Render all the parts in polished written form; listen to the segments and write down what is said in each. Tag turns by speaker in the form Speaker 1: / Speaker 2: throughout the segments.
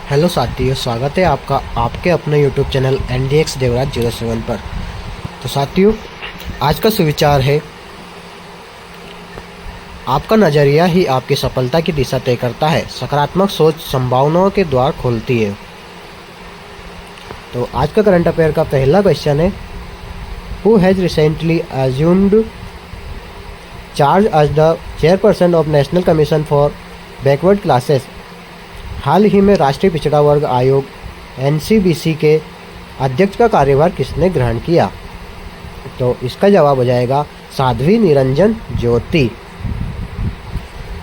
Speaker 1: Hello साथियों, स्वागत है आपका आपके अपने यूट्यूब चैनल NDX देवराज 07 पर। तो साथियों, आज का सुविचार है, आपका नज़रिया ही आपकी सफलता की दिशा तय करता है। सकारात्मक सोच संभावनाओं के द्वार खोलती है। तो आज का करंट अफेयर का पहला क्वेश्चन है, who has recently assumed charge as the chairperson of National Commission for Backward Classes. हाल ही में राष्ट्रीय पिछड़ा वर्ग आयोग NCBC के अध्यक्ष का कार्यभार किसने ग्रहण किया? तो इसका जवाब हो जाएगा साध्वी निरंजन ज्योति।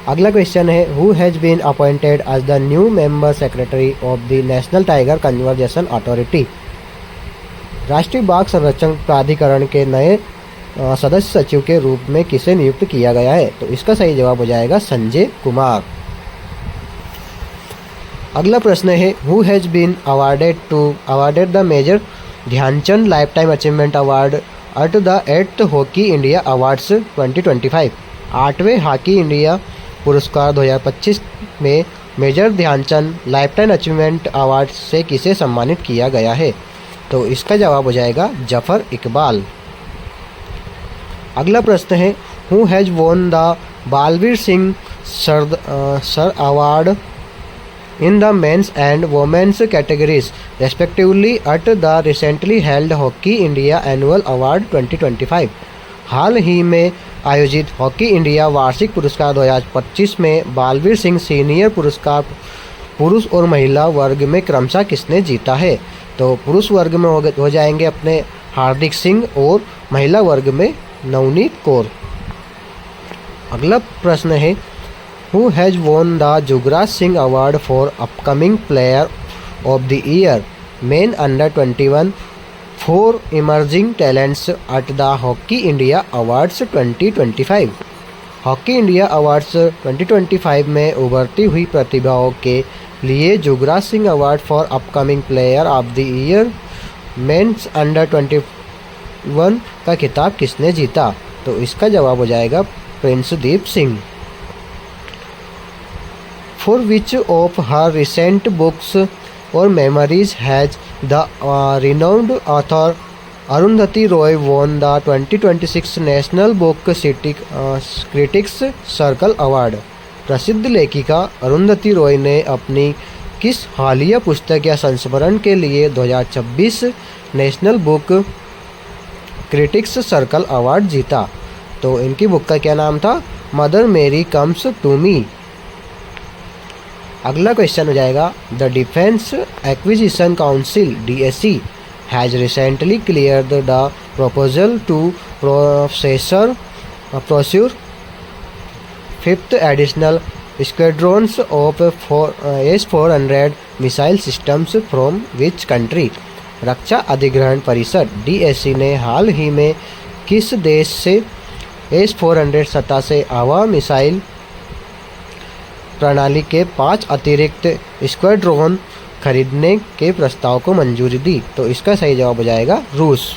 Speaker 1: अगला क्वेश्चन है, who has been appointed as the new member secretary of the national tiger conservation authority. राष्ट्रीय बाघ संरक्षण प्राधिकरण के नए सदस्य सचिव के रूप में किसे नियुक्त किया गया है? तो इसका सही जवाब हो जाएगा संजय कुमार। अगला प्रश्न है, who has been awarded the Major Dhyan Chand life time achievement award at the 8th hockey India awards 2025। 8वें हॉकी इंडिया पुरस्कार 2025 में Major Dhyan Chand life time achievement award से किसे सम्मानित किया गया है? तो इसका जवाब हो जाएगा जफर इकबाल। अगला प्रश्न है, who has won the Baalveer Singh sir award in the men's and women's categories respectively at the recently held Hockey India Annual Award 2025। हाल ही में आयोजित हॉकी इंडिया वार्षिक पुरस्कार 2025 में बालवीर सिंह सीनियर पुरस्कार पुरुष और महिला वर्ग में क्रमशः किसने जीता है? तो पुरुष वर्ग में हो जाएंगे अपने हार्दिक सिंह और महिला वर्ग में नवनीत कौर। अगला प्रश्न है, Who has won the Jugraj Singh Award for Upcoming Player of the Year Men Under 21 for Emerging Talents at the Hockey India Awards 2025। Hockey India awards 2025 में उभरती हुई प्रतिभाओं के लिए Jugraj Singh award for upcoming player of the year men's under 21 का खिताब किसने जीता? तो इसका जवाब हो जाएगा प्रिंसदीप Singh. For which of her recent books or memoirs has the renowned author Arundhati Roy won the 2026 National Book Critics Circle Award? प्रसिद्ध लेखिका अरुंधति रॉय ने अपनी किस हालिया पुस्तक या संस्मरण के लिए 2026 national book critics circle award जीता? तो इनकी बुक का क्या नाम था? मदर मेरी कम्स टू मी। अगला क्वेश्चन हो जाएगा, the defence acquisition council DAC has recently cleared the proposal to procure 5th additional squadrons of S-400 missile systems from which country? रक्षा अधिग्रहण परिषद DAC ने हाल ही में किस देश से S-400 सतह से हवा मिसाइल प्रणाली के 5 अतिरिक्त स्क्वाड्रॉन खरीदने के प्रस्ताव को मंजूरी दी? तो इसका सही जवाब हो जाएगा रूस।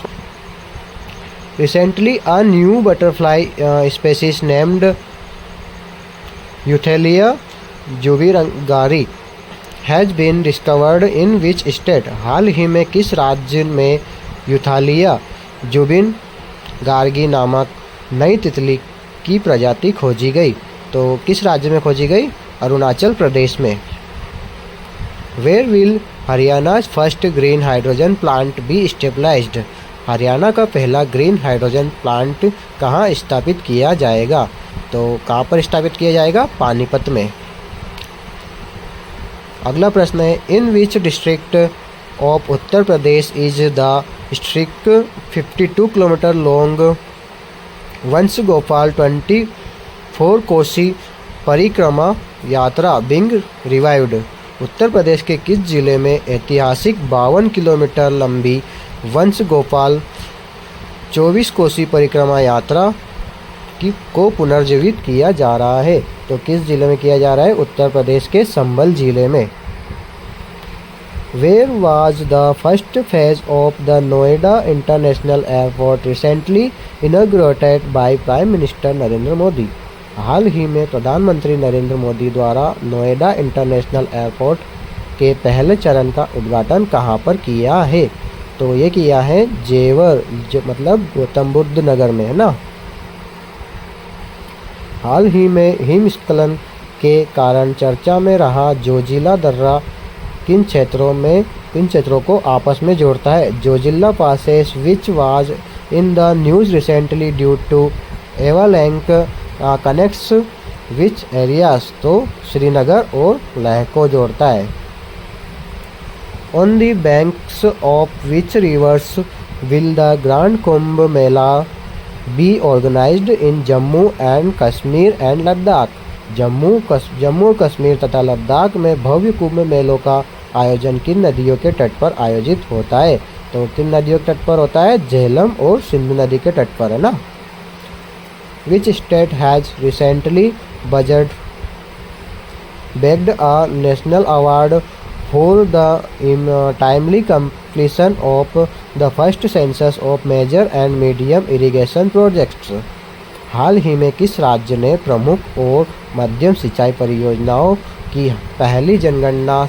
Speaker 1: Recently a new butterfly species named Euthalia जुबिरंगारी has been discovered in which state? हाल ही में किस राज्य में यूथालिया जुबिन गार्गी नामक नई तितली की प्रजाति खोजी गई? तो किस राज्य में खोजी गई? अरुणाचल प्रदेश में। Where will Haryana first green hydrogen plant be stabilized? Haryana का पहला ग्रीन हाइड्रोजन प्लांट कहाँ स्थापित किया जाएगा? तो कहाँ पर स्थापित किया जाएगा? पानीपत में। अगला प्रश्न है, in which district of Uttar Pradesh is the strict 52 kilometre long Vansh Gopal 24 Kosi परिक्रमा यात्रा बिंग रिवाइव्ड? उत्तर प्रदेश के किस जिले में ऐतिहासिक 52 किलोमीटर लंबी वंश गोपाल 24 कोसी परिक्रमा यात्रा को पुनर्जीवित किया जा रहा है? तो किस जिले में किया जा रहा है? उत्तर प्रदेश के संभल जिले में। Where was the first phase of the Noida international airport recently inaugurated by prime minister Narendra Modi? हाल ही में प्रधानमंत्री नरेंद्र मोदी द्वारा नोएडा इंटरनेशनल एयरपोर्ट के पहले चरण का उद्घाटन कहाँ पर किया है? तो ये किया है जेवर, जो मतलब गौतम बुद्ध नगर में है ना। हाल ही में हिमस्खलन के कारण चर्चा में रहा जोजिला दर्रा किन क्षेत्रों को आपस में जोड़ता है? Zojila passes which was in the news recently due to avalanche connects which areas? तो श्रीनगर और लेह को जोड़ता है। On the banks of which rivers will the grand Kumbh Mela be organised in Jammu and Kashmir and Ladakh? Jammu Kashmir तथा लद्दाख में भव्य कुंभ मेलों का आयोजन किन नदियों के तट पर आयोजित होता है? तो किन नदियों के तट पर होता है? झेलम और सिंधु नदी के तट पर, है ना। Which state has recently begged a national award for the timely completion of the first census of major and medium irrigation projects? हाल ही में किस राज्य ने प्रमुख और मध्यम सिंचाई परियोजनाओं की पहली जनगणना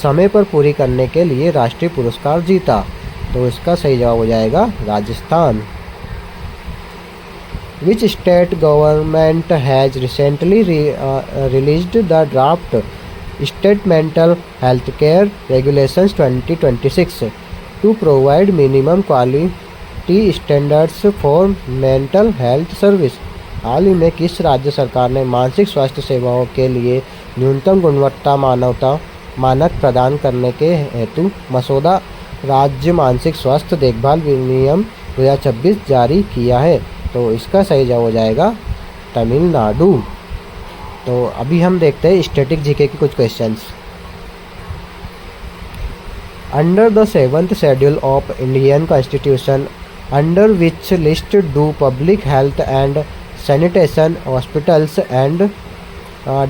Speaker 1: समय पर पूरी करने के लिए राष्ट्रीय पुरस्कार जीता? तो इसका सही जवाब हो जाएगा Rajasthan. Which state government has recently released the draft State Mental Healthcare Regulations 2026 to provide minimum quality standards for mental health service? हाल ही में किस राज्य सरकार ने मानसिक स्वास्थ्य सेवाओं के लिए न्यूनतम गुणवत्ता मानक प्रदान करने के हेतु मसौदा राज्य मानसिक स्वास्थ्य देखभाल विनियम 2026 जारी किया है? तो इसका सही जवाब हो जाएगा तमिलनाडु। तो अभी हम देखते हैं स्टैटिक जीके के कुछ questions. Under the 7th schedule of Indian constitution under which list do public health and sanitation hospitals and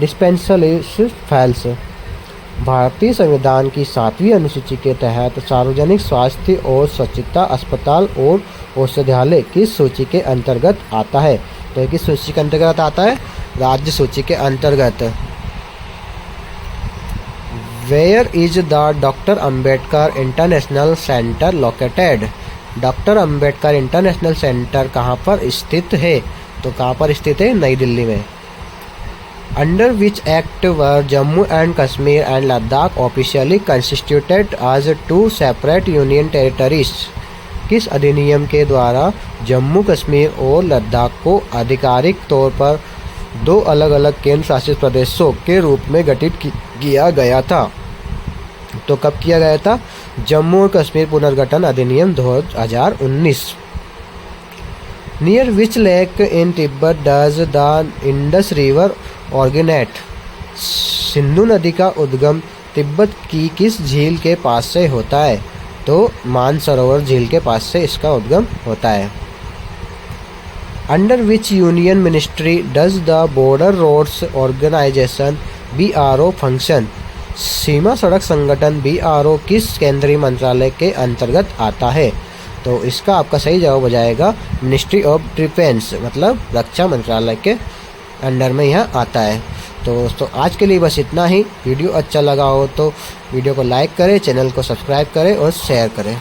Speaker 1: dispensaries falls? भारतीय संविधान की 7वीं अनुसूची के तहत सार्वजनिक स्वास्थ्य और स्वच्छता अस्पताल और औषधालय किस सूची के अंतर्गत आता है? तो किस सूची के अंतर्गत आता है? राज्य सूची के अंतर्गत। Where is the doctor Ambedkar international centre located? Doctor Ambedkar international centre कहाँ पर स्थित है? तो कहाँ पर स्थित है? नई दिल्ली में। Under which act were Jammu and Kashmir and Ladakh officially constituted as 2 separate union territories? किस अधिनियम के द्वारा जम्मू कश्मीर और लद्दाख को आधिकारिक तौर पर 2 अलग अलग केंद्र शासित प्रदेशों के रूप में गठित किया गया था? तो कब किया गया था? जम्मू और कश्मीर पुनर्गठन अधिनियम 2019। Near which lake in Tibet does the Indus river originate? Sindhu नदी का उद्गम तिब्बत की किस झील के पास से होता है? तो मानसरोवर झील के पास से इसका उद्गम होता है। Under which union ministry does the border roads organisation BRO function? सीमा सड़क संगठन BRO किस केंद्रीय मंत्रालय के अंतर्गत आता है? तो इसका आपका सही जवाब हो जाएगा मिनिस्ट्री ऑफ डिफेंस, मतलब रक्षा मंत्रालय के अंडर में यह आता है। तो दोस्तों आज के लिए बस इतना ही। वीडियो अच्छा लगा हो तो वीडियो को लाइक करें, चैनल को सब्सक्राइब करें और शेयर करें।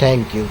Speaker 1: Thank you.